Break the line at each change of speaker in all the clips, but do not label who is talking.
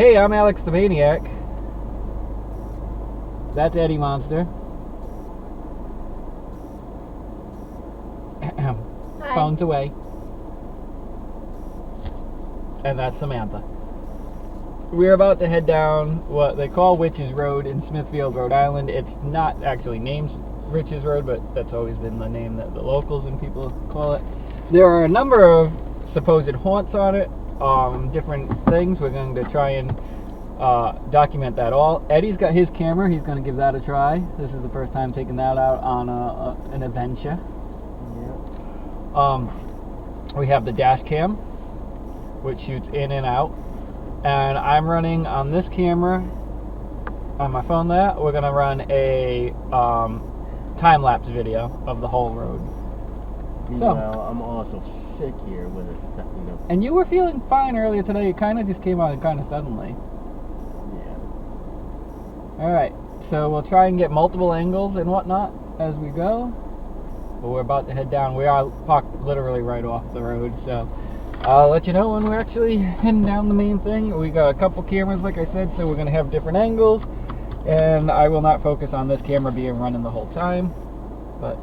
Hey, I'm Alex the Maniac. That's Eddie Monster.
Hi.
Phone's away. And that's Samantha. We're about to head down what they call Witches Road in Smithfield, Rhode Island. It's not actually named Witches Road, but that's always been the name that the locals and people call it. There are a number of supposed haunts on it, different things. We're going to try and document that all. Eddie's got his camera. He's going to give that a try. This is the first time taking that out on an adventure.
Yeah.
We have the dash cam, which shoots in and out. And I'm running on this camera, on my phone there, we're going to run a time-lapse video of the whole road.
Meanwhile, I'm also sick here with it,
And you were feeling fine earlier today. It kind of just came on kind of suddenly.
Yeah.
Alright, so we'll try and get multiple angles and whatnot as we go. But we're about to head down. We are parked literally right off the road, so I'll let you know when we're actually heading down the main thing. We got a couple cameras, like I said, so we're going to have different angles. And I will not focus on this camera being running the whole time. But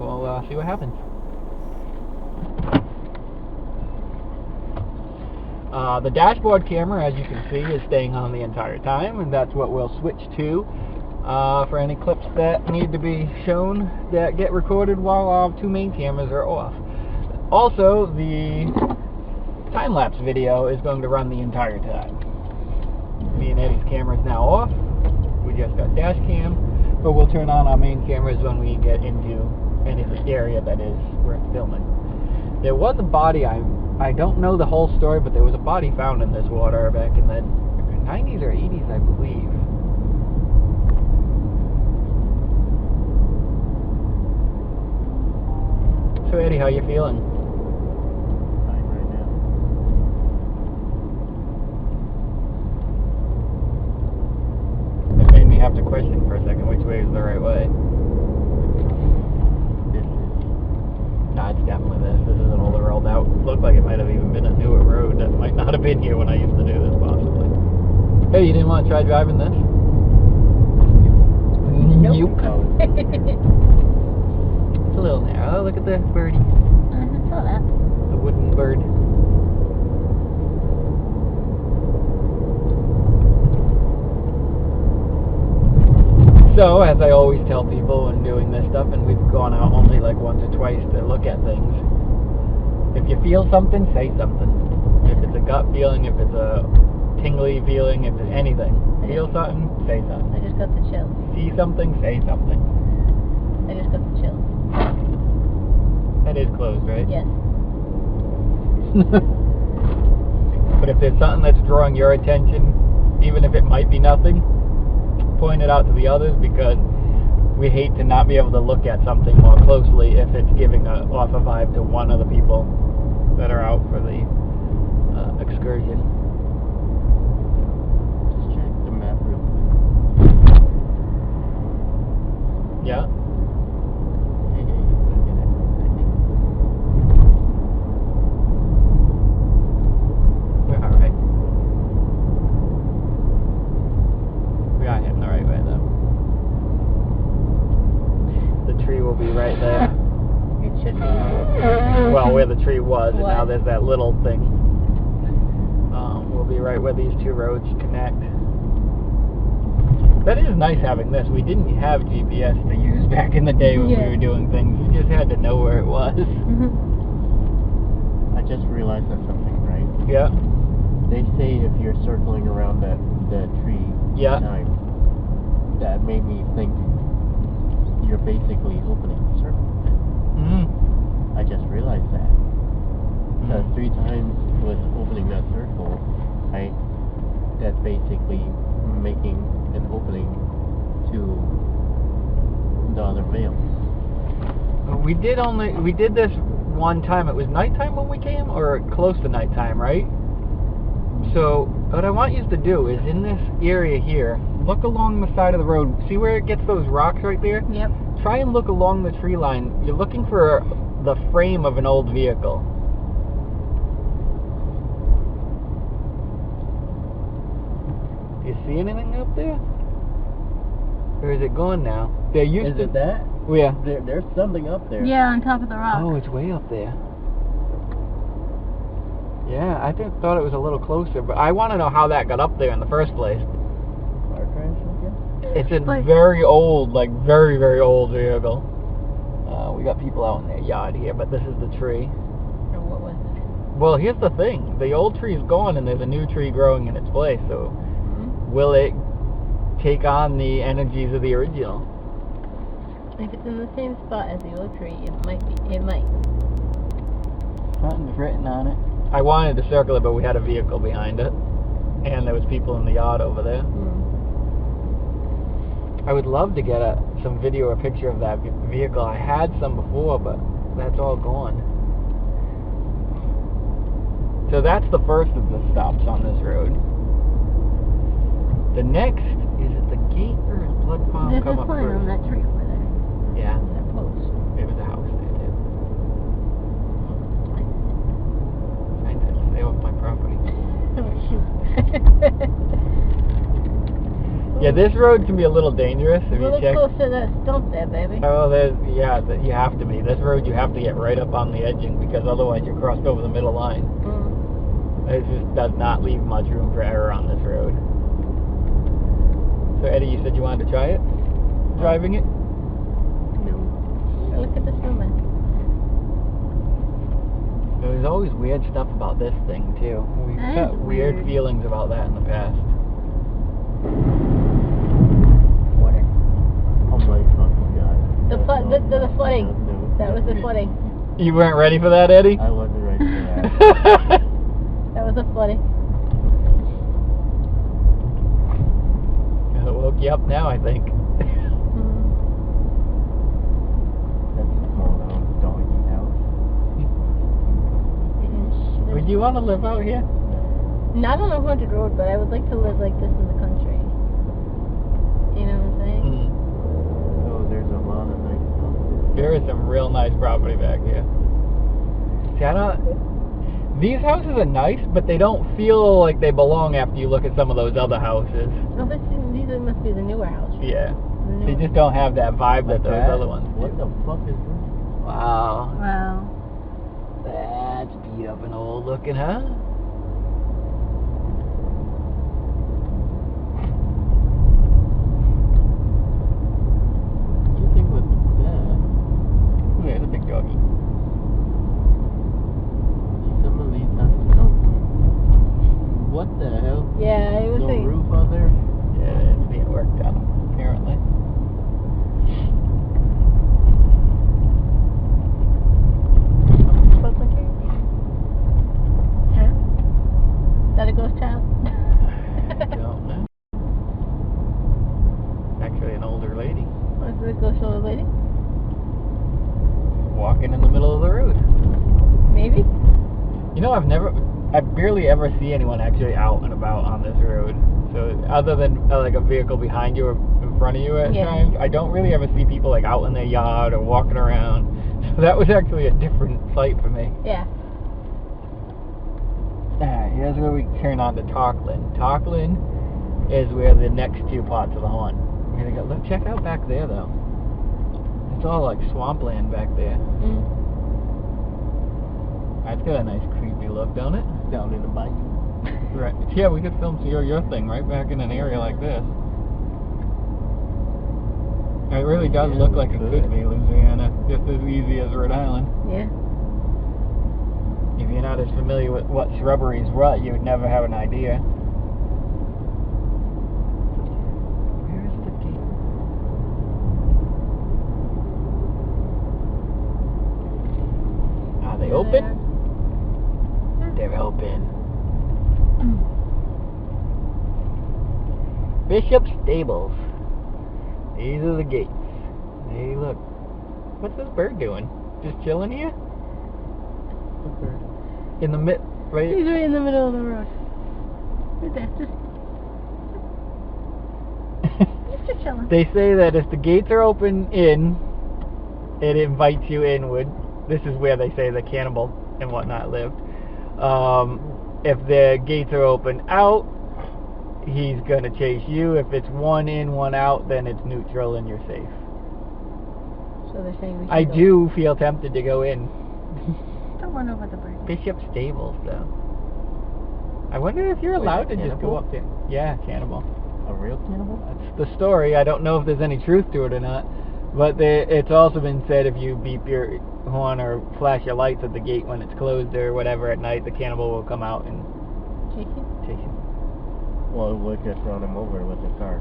we'll see what happens. The dashboard camera, as you can see, is staying on the entire time, and that's what we'll switch to for any clips that need to be shown that get recorded while our two main cameras are off. Also, the time-lapse video is going to run the entire time. Me and Eddie's camera is now off. We just got dash cam, but we'll turn on our main cameras when we get into any area that is worth filming. There was a body, I don't know the whole story, but there was a body found in this water back in the 90s or 80s, I believe. So Eddie, how you feeling?
Fine right now.
It made me have to question for a second which way is the right way.
This is.
Nah, it's definitely this. This is an older road out. Looked like it might have even been a newer road that might not have been here when I used to do this, possibly. Hey, you didn't want to try driving this?
Nope.
It's a little narrow. Look at the birdie.
Saw that.
The wooden bird. So, as I always tell people when doing this stuff, and we've gone out only like once or twice to look at things, if you feel something, say something. If it's a gut feeling, if it's a tingly feeling, if it's anything, feel something, say something.
I just got the chills.
See something, say something.
I just got the chills.
That is closed, right?
Yes.
But if there's something that's drawing your attention, even if it might be nothing, point it out to the others, because we hate to not be able to look at something more closely if it's giving off a vibe to one of the people that are out for the excursion.
Just check the map real quick.
Yeah? We're alright. We are heading the right way, though. The tree will be right there.
It should be.
Well, where the tree was, and now
What?
there's that little thing. We'll be right where these two roads connect. That is nice having this. We didn't have GPS to use back in the day when we
Yeah.
were doing things. You just had to know where it was.
I just realized that something, right?
Yeah.
They say if you're circling around that tree
Yeah.
time, that made me think you're basically opening the circle.
Mm.
I just realized that. The 3 times with opening that circle, that's basically making an opening to the other male.
We did this one time. It was nighttime when we came, or close to nighttime, right? So what I want you to do is, in this area here, look along the side of the road. See where it gets those rocks right there?
Yep.
Try and look along the tree line. You're looking for the frame of an old vehicle. see anything up there? Or is it gone now? There used
Is
to...
it that?
Oh, yeah.
There's something up there.
Yeah, on top of the rock.
Oh, it's way up there. Yeah, I thought it was a little closer, but I want to know how that got up there in the first place.
Car crash again?
It's a
But-
very old, like very, very old vehicle. We got people out in their yard here, but this is the tree.
Or what was it?
Well, here's the thing. The old tree's gone and there's a new tree growing in its place, so
Mm-hmm.
will it take on the energies of the original?
If it's in the same spot as the old tree, it might be. It might.
Something's written on it.
I wanted to circle it, but we had a vehicle behind it. And there was people in the yard over there. I would love to get some video or picture of that vehicle. I had some before, but that's all gone. So that's the first of the stops on this road. The next, is it the gate or is Blood Farm
There's a
come up
sign
first?
on that tree over there.
Yeah,
That post.
it was a house there too. I said, stay off my property.
Oh shoot.
Yeah, this road can be a little dangerous if
A
you
little
check.
close to that stump there, baby.
Oh, you have to be. This road you have to get right up on the edging because otherwise you're crossed over the middle line. It just does not leave much room for error on this road. So Eddie, you said you wanted to try it? Driving it?
No.
Look at the snowman.
There's always weird stuff about this thing too. We've
That
got
is
weird
weird.
feelings about that in the past.
Water.
Oh my fucking god.
The flooding.
No.
That was the flooding.
You weren't ready for that, Eddie?
I wasn't ready for that.
That was the flooding.
It woke you up now, I think.
That's a small little doggy house.
Would you want to live out here?
Not on a haunted road, but I would like to live like this in the country. You know what I'm saying?
Oh, there's a lot of nice stuff.
There is some real nice property back here. See, these houses are nice, but they don't feel like they belong after you look at some of those other houses.
Oh, these must be the newer houses.
Yeah.
The
They
newer-
just don't have that vibe that
Like
those
that?
other ones
What
do.
the fuck is this?
Wow.
Wow.
That's beat up and old looking, huh?
What do you think with that?
There's a big doggy.
Some of these houses don't. What the hell?
Yeah, it was
No
a.
roof on there?
Yeah, it's being worked on, apparently.
Brooklyn Church? Huh? Is that a ghost town?
Don't know. Actually, an older lady
Was it a ghost old lady?
walking in the middle of the road.
Maybe.
You know, I barely ever see anyone actually out and about on this road. So other than like a vehicle behind you or in front of you at
Yeah.
times, I don't really ever see people like out in their yard or walking around. So that was actually a different sight for me.
Yeah.
Alright, here's where we turn on to Talkland. Talkland is where the next two parts of the haunt. We're gonna go look, check out back there though. It's all like swampland back there. That's got a nice creepy look, don't it?
Down in the bayou.
Right. Yeah, we could film your thing right back in an area like this. It really does
Yeah,
look
we
like it
could.
could be Louisiana, just as easy as Rhode Island.
Yeah.
If you're not as familiar with what shrubberies rut, you would never have an idea. Where is the gate? Are they open? They're open. Bishop Stables. These are the gates. Hey, look. What's this bird doing? Just chilling here? In the mid, right?
He's right in the middle of the road. Right there. Just chilling.
They say that if the gates are open in, it invites you inward. This is where they say the cannibal and whatnot lived. If the gates are open out, he's gonna chase you. If it's one in, one out, then it's neutral and you're safe.
So they're saying we should
I
go.
do feel tempted to go in.
Don't run over the bird.
Bishop Stables, though. I wonder if you're
Wait,
allowed
a
to just go
cannibal?
up there. Yeah, cannibal.
A real cannibal?
That's the story. I don't know if there's any truth to it or not. But it's also been said if you beep your horn or flash your lights at the gate when it's closed or whatever at night, the cannibal will come out and
Chase you?
chase you.
Well, we'll just run him over with a car.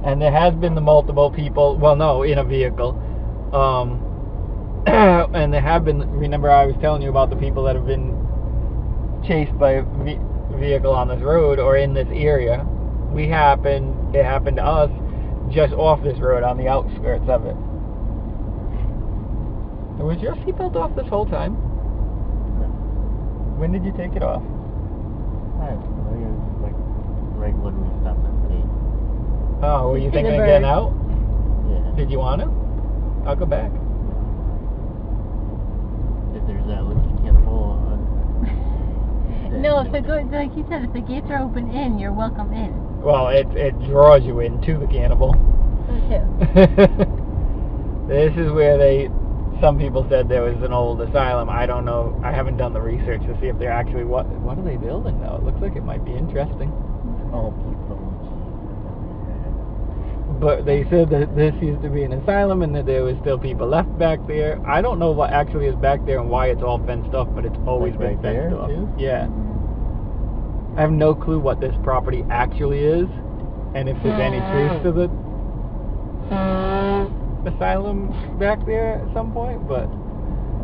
And there has been the multiple people, well, no, in a vehicle. And there have been, remember I was telling you about the people that have been chased by a vehicle on this road or in this area. It happened to us just off this road on the outskirts of it. Was your seatbelt off this whole time?
No.
When did you take it off?
I don't know, it was like right when we stopped at the gate.
Oh, were you
See the
thinking of
bird.
getting out?
Yeah.
Did you want to? I'll go back.
If there's that little cannibal on...
No, if the like you said, if the gates are open in, you're welcome in.
Well, it draws you into the cannibal.
Okay.
This is where some people said there was an old asylum. I don't know. I haven't done the research to see if they're actually what are they building though. It looks like it might be interesting.
Oh, people.
But they said that this used to be an asylum and that there was still people left back there. I don't know what actually is back there and why it's all fenced off, but it's always
Like
been
right there,
fenced off.
too?
Yeah. I have no clue what this property actually is, and if there's any truth to the asylum back there at some point, but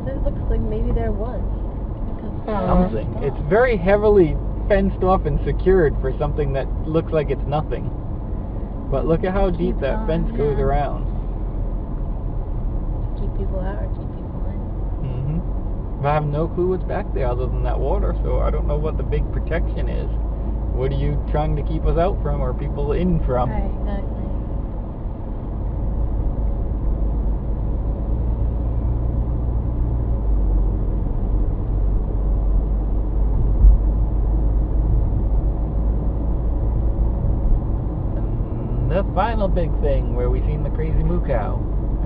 It looks like maybe there was.
something. It's very heavily fenced off and secured for something that looks like it's nothing. But look at how deep that fence goes around.
Keep people out or keep people in.
But I have no clue what's back there other than that water, so I don't know what the big protection is. What are you trying to keep us out from or people in from?
Right, exactly.
And the final big thing where we seen the crazy moo cow.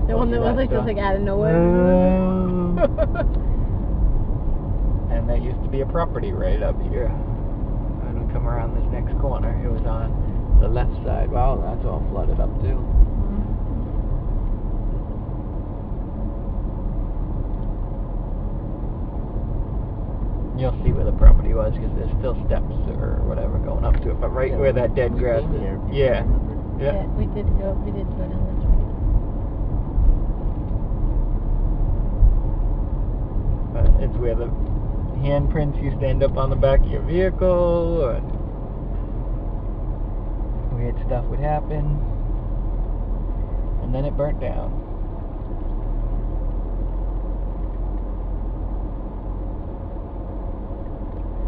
The one that was like just like out of nowhere.
And there used to be a property right up here. And we come around this next corner. It was on the left side. Wow, that's all flooded up too. You'll see where the property was because there's still steps or whatever going up to it. But right where that dead grass is. Yeah.
Yeah, we did go down this way.
It's where the handprints used to end up on the back of your vehicle, and weird stuff would happen, and then it burnt down.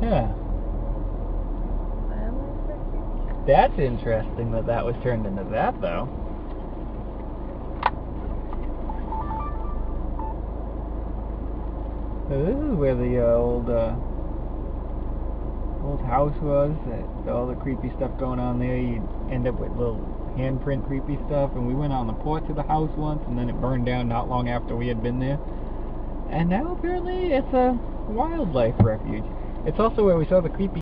Yeah, that's interesting that was turned into that, though. So this is where the old house was. All the creepy stuff going on there. You'd end up with little handprint creepy stuff. And we went on the porch of the house once, and then it burned down not long after we had been there. And now apparently it's a wildlife refuge. It's also where we saw the creepy